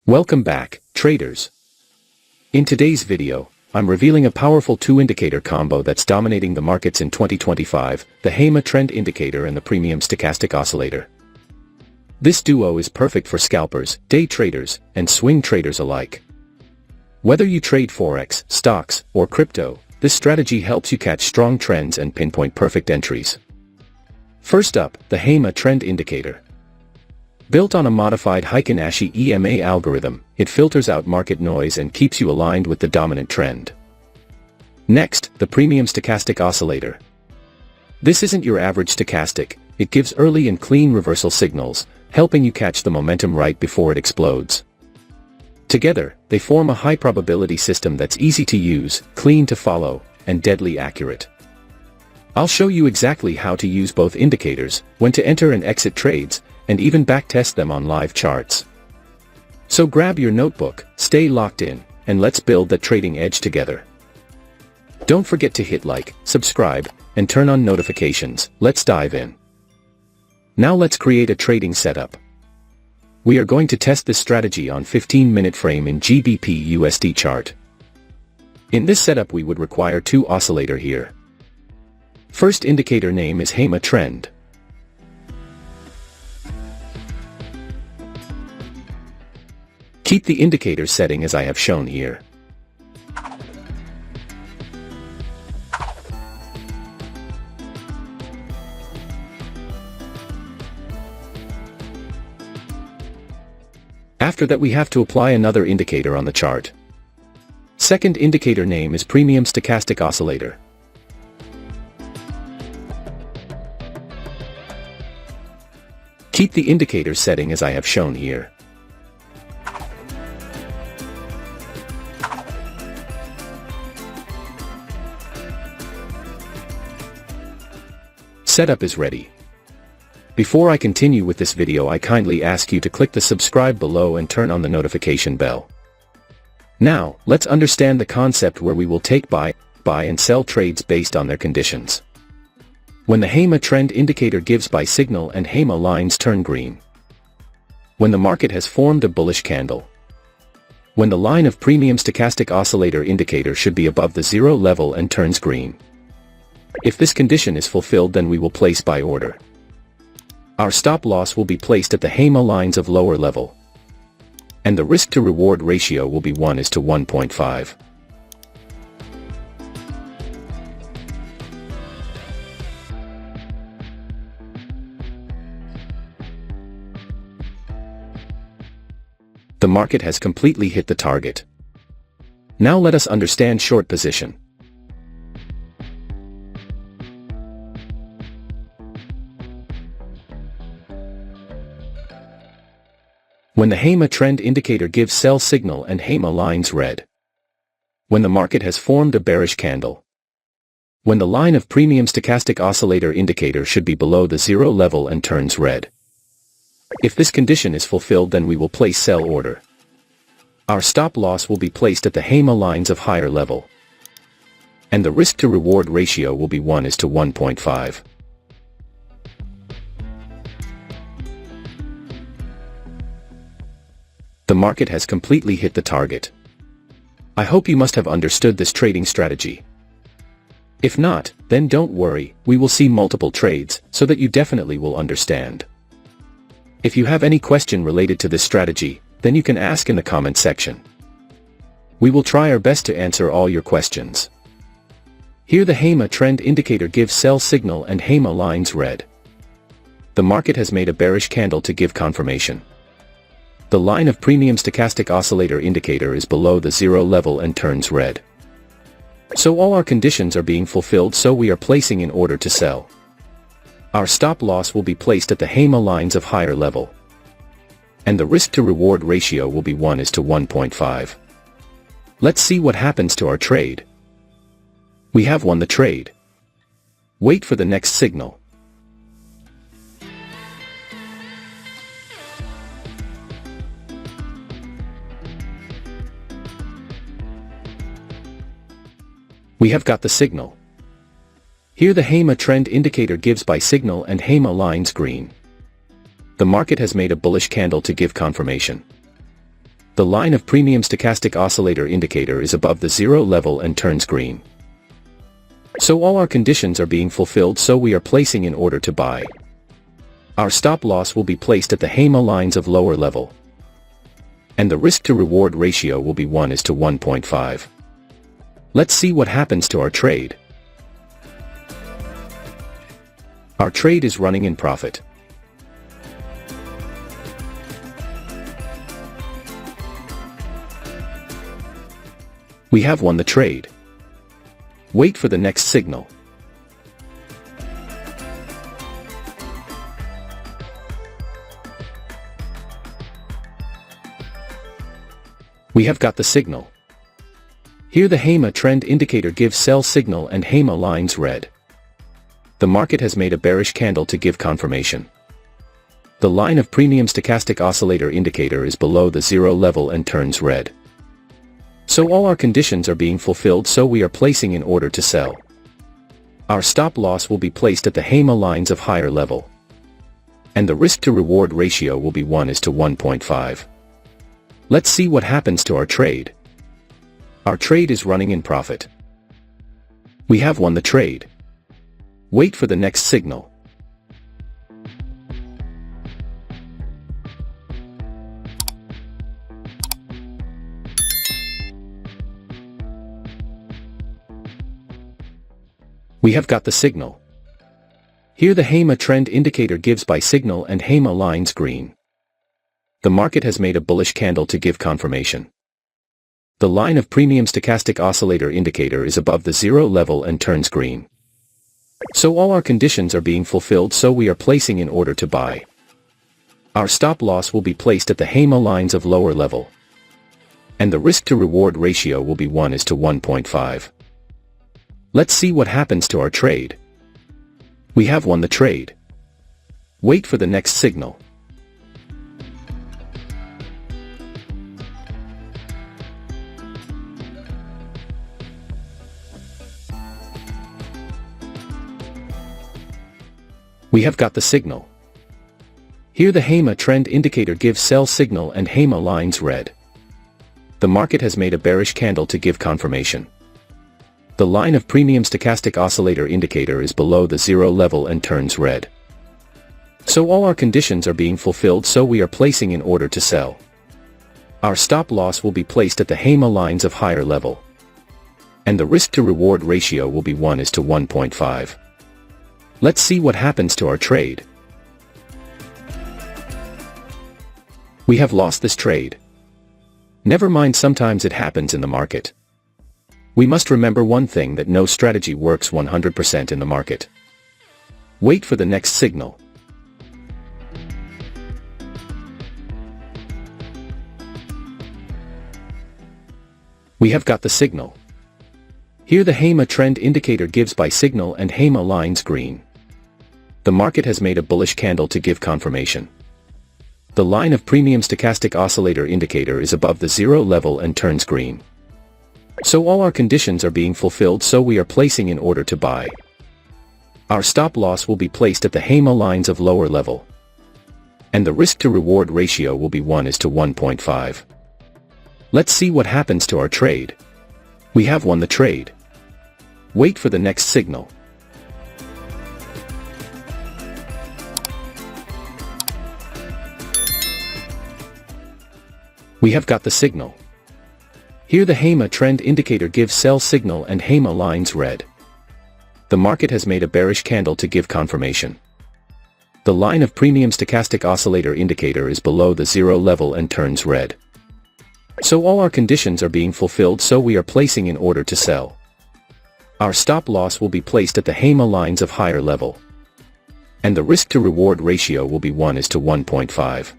Welcome back, traders. In today's video, I'm revealing a powerful two-indicator combo that's dominating the markets in 2025, the HEMA Trend Indicator and the Premium Stochastic Oscillator. This duo is perfect for scalpers, day traders, and swing traders alike. Whether you trade Forex, stocks, or crypto, this strategy helps you catch strong trends and pinpoint perfect entries. First up, the HEMA Trend Indicator. Built on a modified Heikin-Ashi EMA algorithm, it filters out market noise and keeps you aligned with the dominant trend. Next, the Premium Stochastic Oscillator. This isn't your average stochastic, it gives early and clean reversal signals, helping you catch the momentum right before it explodes. Together, they form a high-probability system that's easy to use, clean to follow, and deadly accurate. I'll show you exactly how to use both indicators, when to enter and exit trades, and even backtest them on live charts. So grab your notebook, stay locked in, and let's build that trading edge together. Don't forget to hit like, subscribe, and turn on notifications. Let's dive in. Now let's create a trading setup. We are going to test this strategy on 15-minute frame in GBP USD chart. In this setup we would require two oscillator here. First indicator name is HEMA Trend. Keep the indicator setting as I have shown here. After that we have to apply another indicator on the chart. Second indicator name is Premium Stochastic Oscillator. Keep the indicator setting as I have shown here. Setup is ready. Before I continue with this video, I kindly ask you to click the subscribe below and turn on the notification bell. Now, let's understand the concept where we will take buy and sell trades based on their conditions. When the HEMA Trend Indicator gives buy signal and HEMA lines turn green. When the market has formed a bullish candle. When the line of Premium Stochastic Oscillator indicator should be above the zero level and turns green. If this condition is fulfilled, then we will place buy order. Our stop loss will be placed at the HEMA lines of lower level. And the risk to reward ratio will be 1:1.5. The market has completely hit the target. Now let us understand short position. When the HEMA Trend Indicator gives sell signal and HEMA lines red. When the market has formed a bearish candle. When the line of Premium Stochastic Oscillator indicator should be below the zero level and turns red. If this condition is fulfilled, then we will place sell order. Our stop loss will be placed at the HEMA lines of higher level. And the risk to reward ratio will be 1:1.5. The market has completely hit the target. I hope you must have understood this trading strategy. If not, then don't worry, we will see multiple trades, so that you definitely will understand. If you have any question related to this strategy, then you can ask in the comment section. We will try our best to answer all your questions. Here the HEMA Trend Indicator gives sell signal and HEMA lines red. The market has made a bearish candle to give confirmation. The line of Premium Stochastic Oscillator indicator is below the zero level and turns red. So all our conditions are being fulfilled, so we are placing in order to sell. Our stop loss will be placed at the HEMA lines of higher level. And the risk to reward ratio will be 1:1.5. Let's see what happens to our trade. We have won the trade. Wait for the next signal. We have got the signal. Here the HEMA Trend Indicator gives buy signal and HEMA lines green. The market has made a bullish candle to give confirmation. The line of Premium Stochastic Oscillator indicator is above the zero level and turns green. So all our conditions are being fulfilled, so we are placing an order to buy. Our stop loss will be placed at the HEMA lines of lower level. And the risk to reward ratio will be 1:1.5. Let's see what happens to our trade. Our trade is running in profit. We have won the trade. Wait for the next signal. We have got the signal. Here the HEMA Trend Indicator gives sell signal and HEMA lines red. The market has made a bearish candle to give confirmation. The line of Premium Stochastic Oscillator indicator is below the zero level and turns red. So all our conditions are being fulfilled, so we are placing an order to sell. Our stop loss will be placed at the HEMA lines of higher level. And the risk to reward ratio will be 1:1.5. Let's see what happens to our trade. Our trade is running in profit. We have won the trade. Wait for the next signal. We have got the signal. Here the HEMA Trend Indicator gives buy signal and HEMA lines green. The market has made a bullish candle to give confirmation. The line of Premium Stochastic Oscillator indicator is above the zero level and turns green. So all our conditions are being fulfilled, so we are placing an order to buy. Our stop loss will be placed at the HEMA lines of lower level. And the risk to reward ratio will be 1:1.5. Let's see what happens to our trade. We have won the trade. Wait for the next signal. We have got the signal. Here the HEMA Trend Indicator gives sell signal and HEMA lines red. The market has made a bearish candle to give confirmation. The line of Premium Stochastic Oscillator indicator is below the zero level and turns red. So all our conditions are being fulfilled, so we are placing an order to sell. Our stop loss will be placed at the HEMA lines of higher level. And the risk to reward ratio will be 1:1.5. Let's see what happens to our trade. We have lost this trade. Never mind, sometimes it happens in the market. We must remember one thing, that no strategy works 100% in the market. Wait for the next signal. We have got the signal. Here the HEMA Trend Indicator gives buy signal and HEMA lines green. The market has made a bullish candle to give confirmation. The line of Premium Stochastic Oscillator indicator is above the zero level and turns green. So all our conditions are being fulfilled, so we are placing an order to buy. Our stop loss will be placed at the HEMA lines of lower level. And the risk to reward ratio will be 1:1.5. Let's see what happens to our trade. We have won the trade. Wait for the next signal. We have got the signal. Here the HEMA Trend Indicator gives sell signal and HEMA lines red. The market has made a bearish candle to give confirmation. The line of Premium Stochastic Oscillator indicator is below the zero level and turns red. So all our conditions are being fulfilled, so we are placing an order to sell. Our stop loss will be placed at the HEMA lines of higher level. And the risk to reward ratio will be 1:1.5.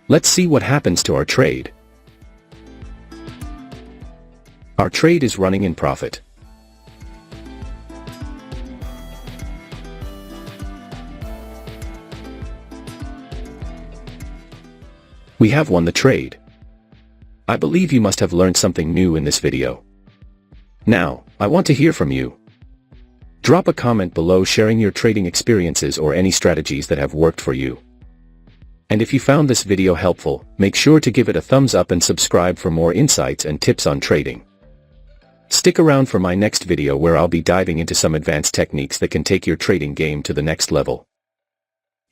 Let's see what happens to our trade. Our trade is running in profit. We have won the trade. I believe you must have learned something new in this video. Now, I want to hear from you. Drop a comment below sharing your trading experiences or any strategies that have worked for you. And if you found this video helpful, make sure to give it a thumbs up and subscribe for more insights and tips on trading. Stick around for my next video where I'll be diving into some advanced techniques that can take your trading game to the next level.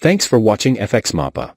Thanks for watching FxMapa.